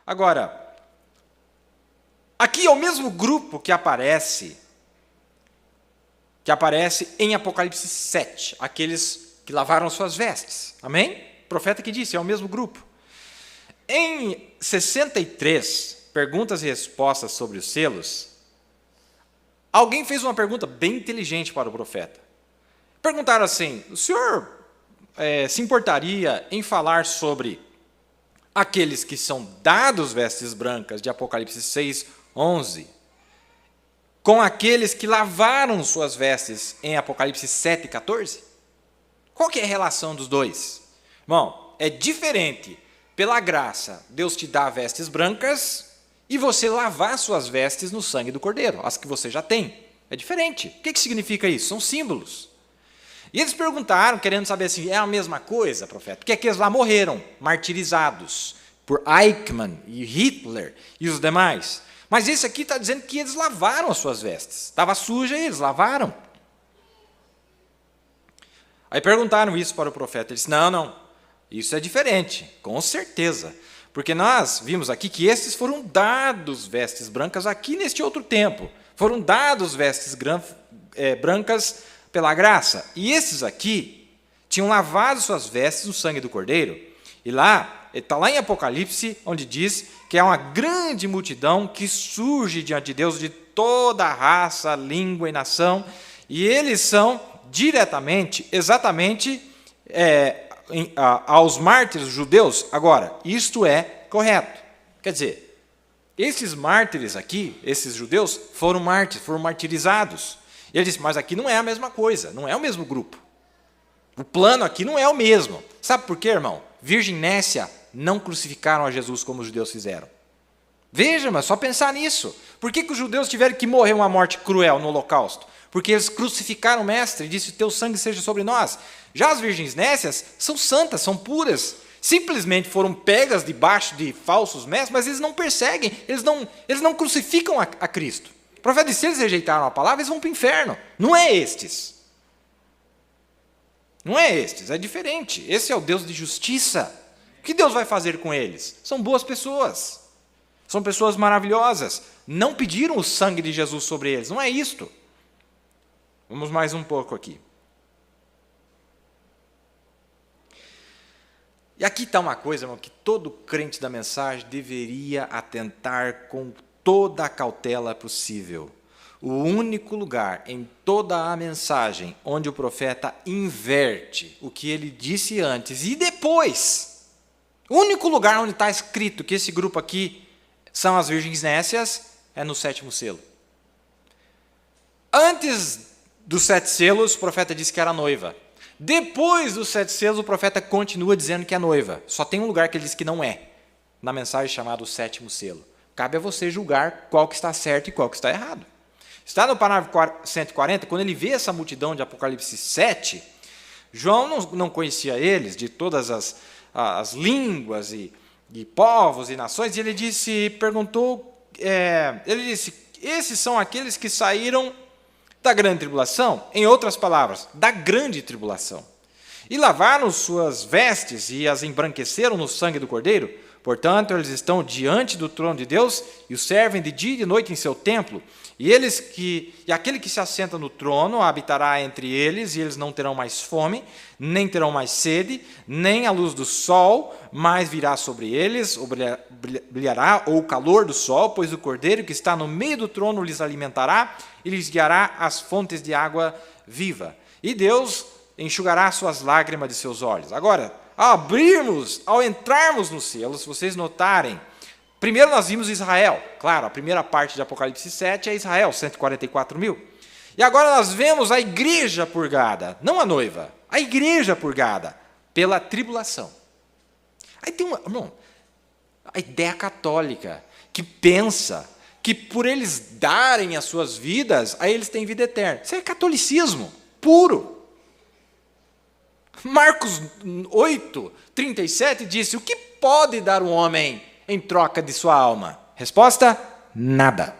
Agora, aqui é o mesmo grupo que aparece em Apocalipse 7, aqueles que lavaram suas vestes. Amém? O profeta que disse, é o mesmo grupo. Em 63, perguntas e respostas sobre os selos, alguém fez uma pergunta bem inteligente para o profeta. Perguntaram assim, o senhor se importaria em falar sobre aqueles que são dados vestes brancas, de Apocalipse 6, 11, com aqueles que lavaram suas vestes em Apocalipse 7, 14? Qual que é a relação dos dois? Bom, é diferente. Pela graça, Deus te dá vestes brancas e você lavar suas vestes no sangue do Cordeiro, as que você já tem. É diferente. O que significa isso? São símbolos. E eles perguntaram, querendo saber assim, é a mesma coisa, profeta? Porque aqueles lá morreram, martirizados por Eichmann e Hitler e os demais. Mas esse aqui está dizendo que eles lavaram as suas vestes. Estava suja e eles lavaram. Aí perguntaram isso para o profeta. Ele disse, não, isso é diferente, com certeza. Porque nós vimos aqui que esses foram dados vestes brancas aqui neste outro tempo. Foram dados vestes brancas pela graça. E esses aqui tinham lavado suas vestes no sangue do Cordeiro. E lá, está lá em Apocalipse, onde diz que é uma grande multidão que surge diante de Deus de toda a raça, língua e nação. E eles são diretamente, exatamente, aos mártires judeus. Agora, isto é correto. Quer dizer, esses mártires aqui, esses judeus, foram mártires, foram martirizados. E ele disse, mas aqui não é a mesma coisa, não é o mesmo grupo. O plano aqui não é o mesmo. Sabe por quê, irmão? Virgem Nécia não crucificaram a Jesus como os judeus fizeram. Veja, mas só pensar nisso. Por que os judeus tiveram que morrer uma morte cruel no holocausto? Porque eles crucificaram o mestre e disse, teu sangue seja sobre nós. Já as virgens nécias são santas, são puras. Simplesmente foram pegas debaixo de falsos mestres, mas eles não perseguem, eles não crucificam a Cristo. O profeta disse, se eles rejeitaram a palavra, eles vão para o inferno. Não é estes. Não é estes, é diferente. Esse é o Deus de justiça. O que Deus vai fazer com eles? São boas pessoas. São pessoas maravilhosas. Não pediram o sangue de Jesus sobre eles. Não é isto. Vamos mais um pouco aqui. E aqui está uma coisa, irmão, que todo crente da mensagem deveria atentar com toda a cautela possível. O único lugar em toda a mensagem onde o profeta inverte o que ele disse antes e depois, o único lugar onde está escrito que esse grupo aqui são as virgens nécias é no 7º selo. Antes dos 7 selos, o profeta disse que era noiva. Depois dos 7 selos, o profeta continua dizendo que é noiva. Só tem um lugar que ele diz que não é, na mensagem chamada o 7º selo. Cabe a você julgar qual que está certo e qual que está errado. Está no parágrafo 140, quando ele vê essa multidão de Apocalipse 7, João não conhecia eles, de todas as línguas e povos e nações, e ele disse, esses são aqueles que saíram da grande tribulação, em outras palavras, da grande tribulação, e lavaram suas vestes e as embranqueceram no sangue do Cordeiro. Portanto, eles estão diante do trono de Deus e o servem de dia e de noite em seu templo. E aquele que se assenta no trono habitará entre eles, e eles não terão mais fome, nem terão mais sede, nem a luz do sol mais virá sobre eles, ou brilhará, ou o calor do sol, pois o Cordeiro que está no meio do trono lhes alimentará e lhes guiará as fontes de água viva. E Deus enxugará suas lágrimas de seus olhos. Agora, ao entrarmos no selo, se vocês notarem, primeiro nós vimos Israel. Claro, a primeira parte de Apocalipse 7 é Israel, 144 mil. E agora nós vemos a igreja purgada, não a noiva, a igreja purgada pela tribulação. Aí tem a ideia católica que pensa que por eles darem as suas vidas, aí eles têm vida eterna. Isso é catolicismo puro. Marcos 8, 37 disse, o que pode dar um homem em troca de sua alma? Resposta, nada.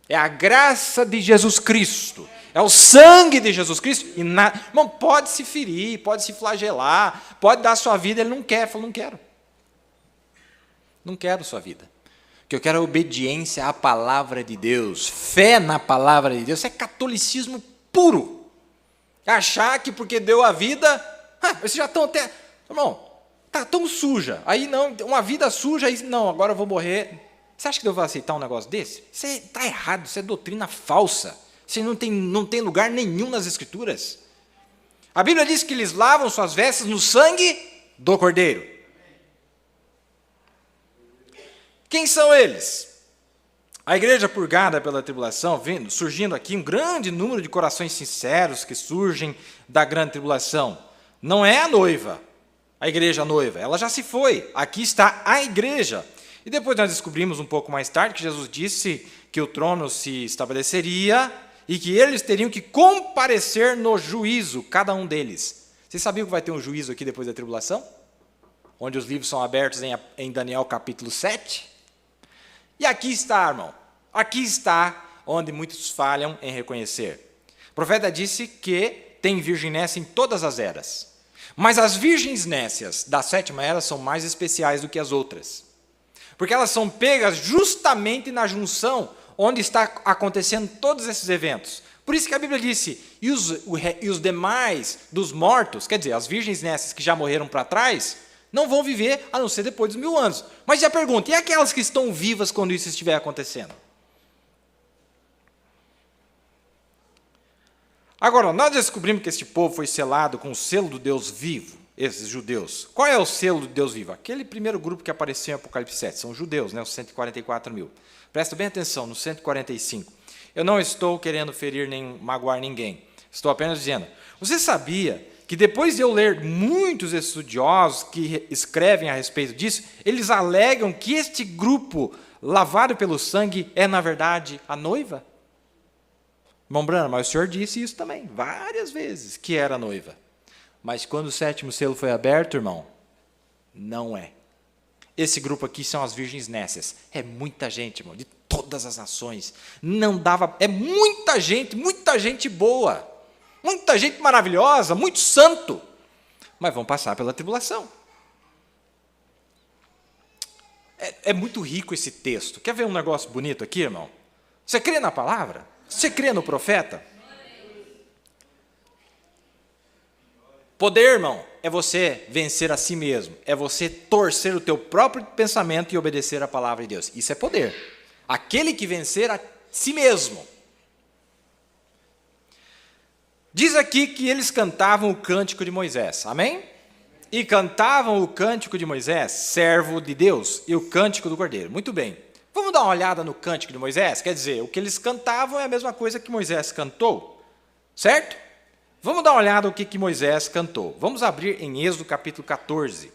É a graça de Jesus Cristo, é o sangue de Jesus Cristo, e nada. Irmão, pode se ferir, pode se flagelar, pode dar sua vida, ele não quer, falou, não quero. Não quero sua vida. que eu quero é obediência à palavra de Deus, fé na palavra de Deus. Isso é catolicismo puro. Achar que porque deu a vida, vocês já estão até, irmão, está tão suja, aí não, uma vida suja, aí não, agora eu vou morrer. Você acha que eu vou aceitar um negócio desse? Isso está errado, isso é doutrina falsa. Isso não tem lugar nenhum nas Escrituras. A Bíblia diz que eles lavam suas vestes no sangue do Cordeiro. Quem são eles? A igreja purgada pela tribulação, surgindo aqui um grande número de corações sinceros que surgem da grande tribulação. Não é a noiva, a igreja noiva, ela já se foi. Aqui está a igreja. E depois nós descobrimos um pouco mais tarde que Jesus disse que o trono se estabeleceria e que eles teriam que comparecer no juízo, cada um deles. Vocês sabiam que vai ter um juízo aqui depois da tribulação? Onde os livros são abertos em Daniel capítulo 7. E aqui está, irmão, aqui está onde muitos falham em reconhecer. O profeta disse que tem virgem nécia em todas as eras. Mas as virgens nécias da sétima era são mais especiais do que as outras. Porque elas são pegas justamente na junção onde está acontecendo todos esses eventos. Por isso que a Bíblia disse, e os demais dos mortos, quer dizer, as virgens nécias que já morreram para trás, não vão viver a não ser depois dos 1000 anos. Mas já pergunta, e aquelas que estão vivas quando isso estiver acontecendo? Agora, nós descobrimos que este povo foi selado com o selo do Deus vivo, esses judeus. Qual é o selo do Deus vivo? Aquele primeiro grupo que apareceu em Apocalipse 7, são judeus, né, os 144 mil. Presta bem atenção, no 145. Eu não estou querendo ferir nem magoar ninguém. Estou apenas dizendo, você sabia que depois de eu ler muitos estudiosos que escrevem a respeito disso, eles alegam que este grupo lavado pelo sangue é, na verdade, a noiva? Irmão Branham, mas o senhor disse isso também, várias vezes, que era a noiva. Mas quando o 7º selo foi aberto, irmão, não é. Esse grupo aqui são as virgens nécias. É muita gente, irmão, de todas as nações. Não dava, é muita gente boa. Muita gente maravilhosa, muito santo. Mas vão passar pela tribulação. É muito rico esse texto. Quer ver um negócio bonito aqui, irmão? Você crê na palavra? Você crê no profeta? Poder, irmão, é você vencer a si mesmo. É você torcer o teu próprio pensamento e obedecer a palavra de Deus. Isso é poder. Aquele que vencer a si mesmo. Diz aqui que eles cantavam o cântico de Moisés. Amém? E cantavam o cântico de Moisés, servo de Deus, e o cântico do Cordeiro. Muito bem. Vamos dar uma olhada no cântico de Moisés? Quer dizer, o que eles cantavam é a mesma coisa que Moisés cantou. Certo? Vamos dar uma olhada no que Moisés cantou. Vamos abrir em Êxodo capítulo 14.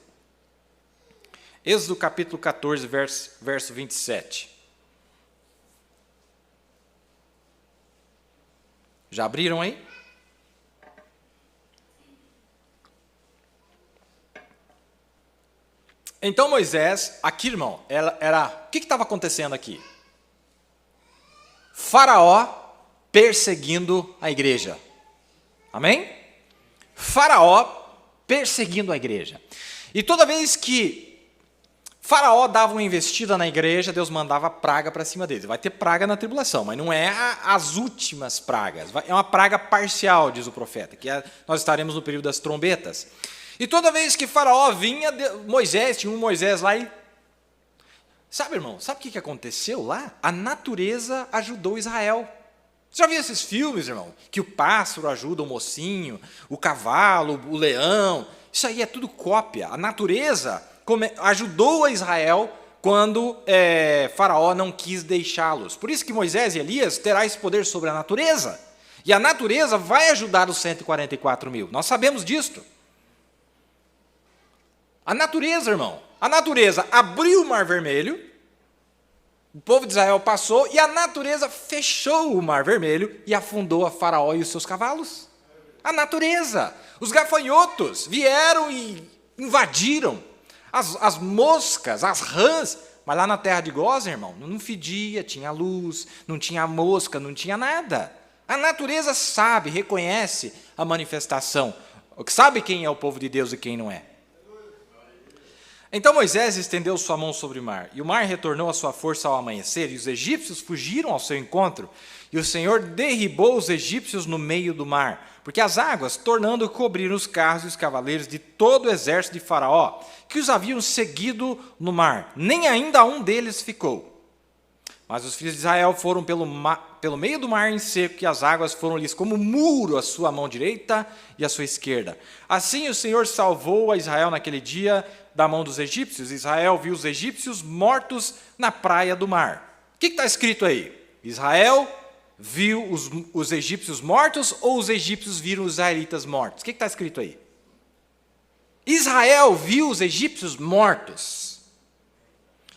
Êxodo capítulo 14, verso 27. Já abriram aí? Então Moisés, aqui irmão, o que estava acontecendo aqui? Faraó perseguindo a igreja. Amém? Faraó perseguindo a igreja. E toda vez que Faraó dava uma investida na igreja, Deus mandava praga para cima deles. Vai ter praga na tribulação, mas não é as últimas pragas. É uma praga parcial, diz o profeta, que nós estaremos no período das trombetas. E toda vez que Faraó vinha, tinha um Moisés lá e... Sabe, irmão, sabe o que aconteceu lá? A natureza ajudou Israel. Você já viu esses filmes, irmão? Que o pássaro ajuda o mocinho, o cavalo, o leão. Isso aí é tudo cópia. A natureza ajudou a Israel quando Faraó não quis deixá-los. Por isso que Moisés e Elias terão esse poder sobre a natureza. E a natureza vai ajudar os 144 mil. Nós sabemos disto. A natureza, irmão, a natureza abriu o Mar Vermelho, o povo de Israel passou, e a natureza fechou o Mar Vermelho e afundou a Faraó e os seus cavalos. A natureza, os gafanhotos vieram e invadiram, as moscas, as rãs, mas lá na terra de Gósen, irmão, não fedia, tinha luz, não tinha mosca, não tinha nada. A natureza sabe, reconhece a manifestação, sabe quem é o povo de Deus e quem não é. Então Moisés estendeu sua mão sobre o mar, e o mar retornou à sua força ao amanhecer, e os egípcios fugiram ao seu encontro, e o Senhor derribou os egípcios no meio do mar, porque as águas, tornando, cobriram os carros e os cavaleiros de todo o exército de Faraó, que os haviam seguido no mar, nem ainda um deles ficou. Mas os filhos de Israel foram pelo meio do mar em seco, e as águas foram-lhes como muro à sua mão direita e à sua esquerda. Assim o Senhor salvou a Israel naquele dia da mão dos egípcios. Israel viu os egípcios mortos na praia do mar. O que está escrito aí? Israel viu os egípcios mortos, ou os egípcios viram os israelitas mortos? O que está escrito aí? Israel viu os egípcios mortos.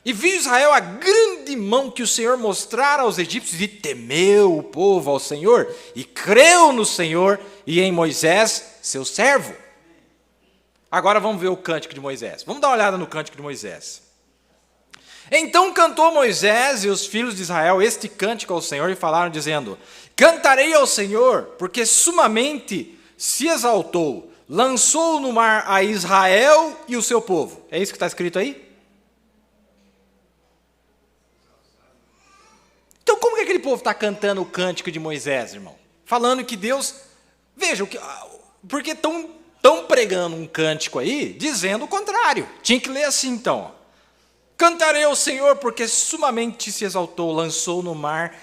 E viu Israel a grande mão que o Senhor mostrara aos egípcios, e temeu o povo ao Senhor, e creu no Senhor e em Moisés, seu servo. Agora vamos ver o cântico de Moisés. Vamos dar uma olhada no cântico de Moisés. Então cantou Moisés e os filhos de Israel este cântico ao Senhor, e falaram dizendo: cantarei ao Senhor, porque sumamente se exaltou, lançou no mar a Israel e o seu povo. É isso que está escrito aí? Então, como que aquele povo está cantando o cântico de Moisés, irmão? Falando que Deus... Veja, porque estão pregando um cântico aí, dizendo o contrário. Tinha que ler assim, então. Cantarei ao Senhor, porque sumamente se exaltou, lançou no mar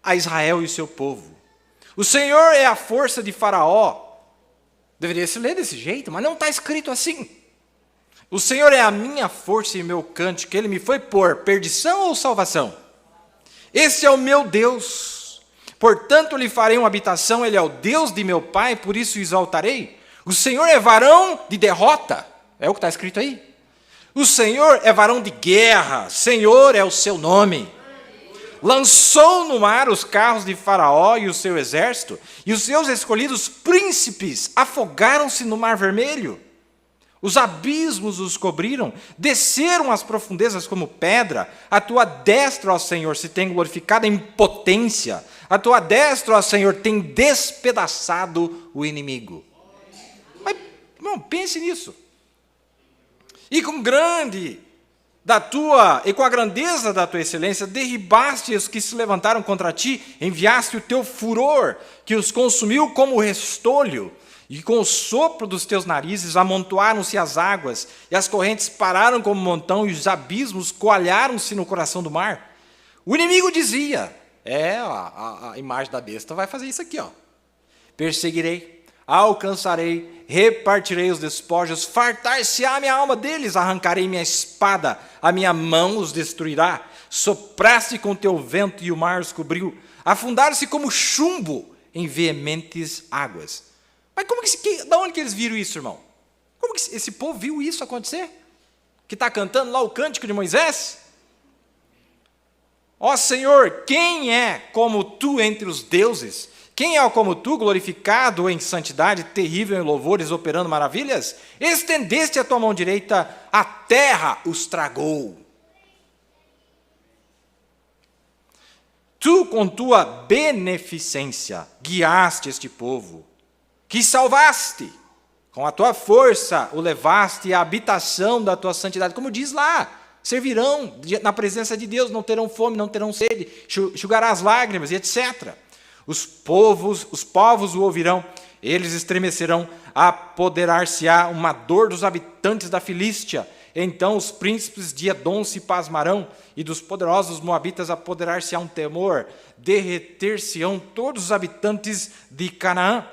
a Israel e o seu povo. O Senhor é a força de Faraó. Deveria se ler desse jeito, mas não está escrito assim. O Senhor é a minha força e meu cântico. Ele me foi por perdição ou salvação? Esse é o meu Deus, portanto lhe farei uma habitação, ele é o Deus de meu pai, por isso o exaltarei. O Senhor é varão de derrota, é o que está escrito aí. O Senhor é varão de guerra, Senhor é o seu nome. Lançou no mar os carros de Faraó e o seu exército, e os seus escolhidos príncipes afogaram-se no mar vermelho. Os abismos os cobriram, desceram às profundezas como pedra. A tua destra, ó Senhor, se tem glorificado em potência. A tua destra, ó Senhor, tem despedaçado o inimigo. Mas, irmão, pense nisso. E com a grandeza da tua excelência, derribaste os que se levantaram contra ti, enviaste o teu furor, que os consumiu como restolho. E com o sopro dos teus narizes amontoaram-se as águas, e as correntes pararam como montão, e os abismos coalharam-se no coração do mar. O inimigo dizia, a imagem da besta vai fazer isso aqui, ó. Perseguirei, alcançarei, repartirei os despojos, fartar-se-á a minha alma deles, arrancarei minha espada, a minha mão os destruirá. Sopraste com teu vento e o mar os cobriu, afundaram-se como chumbo em veementes águas. Mas da onde que eles viram isso, irmão? Como que esse povo viu isso acontecer? Que está cantando lá o cântico de Moisés? Ó Senhor, quem é como tu entre os deuses? Quem é como tu, glorificado em santidade, terrível em louvores, operando maravilhas? Estendeste a tua mão direita, a terra os tragou. Tu, com tua beneficência, guiaste este povo, que salvaste, com a tua força o levaste à habitação da tua santidade. Como diz lá, servirão na presença de Deus, não terão fome, não terão sede, enxugará as lágrimas, e etc. Os povos o ouvirão, eles estremecerão, apoderar-se-á uma dor dos habitantes da Filístia. Então os príncipes de Edom se pasmarão, e dos poderosos moabitas apoderar-se-á um temor, derreter-se-ão todos os habitantes de Canaã.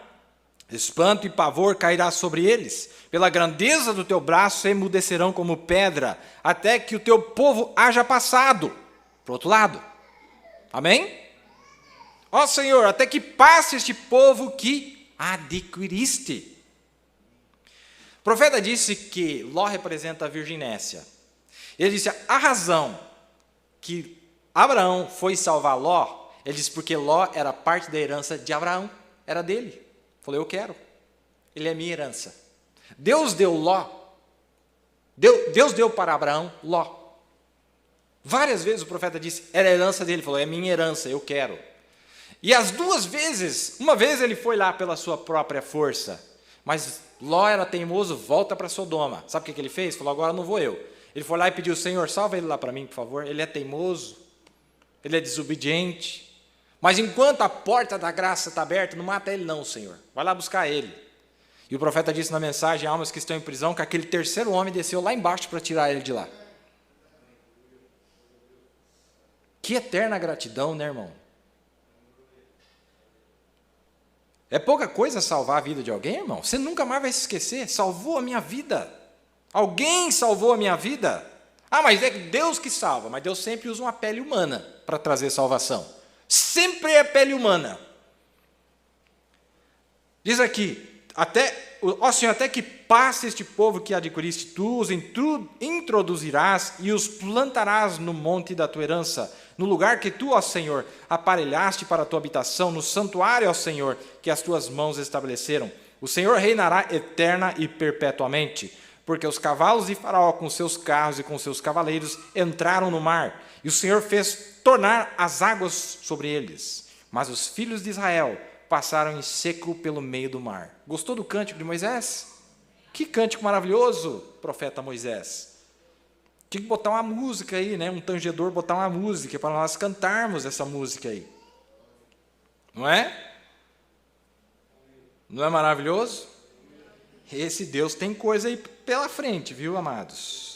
Espanto e pavor cairá sobre eles, pela grandeza do teu braço emudecerão como pedra, até que o teu povo haja passado para o outro lado. Amém? Ó Senhor, até que passe este povo que adquiriste. O profeta disse que Ló representa a virginécia. Ele disse, a razão que Abraão foi salvar Ló, ele disse porque Ló era parte da herança de Abraão, era dele. Falou, eu quero. Ele é minha herança. Deus deu Ló. Deus deu para Abraão Ló. Várias vezes o profeta disse, era a herança dele. Ele falou, é minha herança, eu quero. E as duas vezes, uma vez ele foi lá pela sua própria força, mas Ló era teimoso, volta para Sodoma. Sabe o que ele fez? Falou, agora não vou eu. Ele foi lá e pediu: Senhor, salva ele lá para mim, por favor. Ele é teimoso, ele é desobediente. Mas enquanto a porta da graça está aberta, não mata ele não, Senhor. Vai lá buscar ele. E o profeta disse na mensagem: almas que estão em prisão, que aquele terceiro homem desceu lá embaixo para tirar ele de lá. Que eterna gratidão, né, irmão? É pouca coisa salvar a vida de alguém, irmão? Você nunca mais vai se esquecer. Salvou a minha vida. Alguém salvou a minha vida. Ah, mas é Deus que salva. Mas Deus sempre usa uma pele humana para trazer salvação. Sempre é pele humana. Diz aqui: ó Senhor, até que passe este povo que adquiriste, tu os introduzirás e os plantarás no monte da tua herança, no lugar que tu, ó Senhor, aparelhaste para a tua habitação, no santuário, ó Senhor, que as tuas mãos estabeleceram. O Senhor reinará eterna e perpetuamente, porque os cavalos de Faraó, com seus carros e com seus cavaleiros, entraram no mar, e o Senhor fez tornar as águas sobre eles. Mas os filhos de Israel passaram em seco pelo meio do mar. Gostou do cântico de Moisés? Que cântico maravilhoso, profeta Moisés. Tinha que botar uma música aí, né? Um tangedor, botar uma música para nós cantarmos essa música aí. Não é? Não é maravilhoso? Esse Deus tem coisa aí pela frente, viu, amados?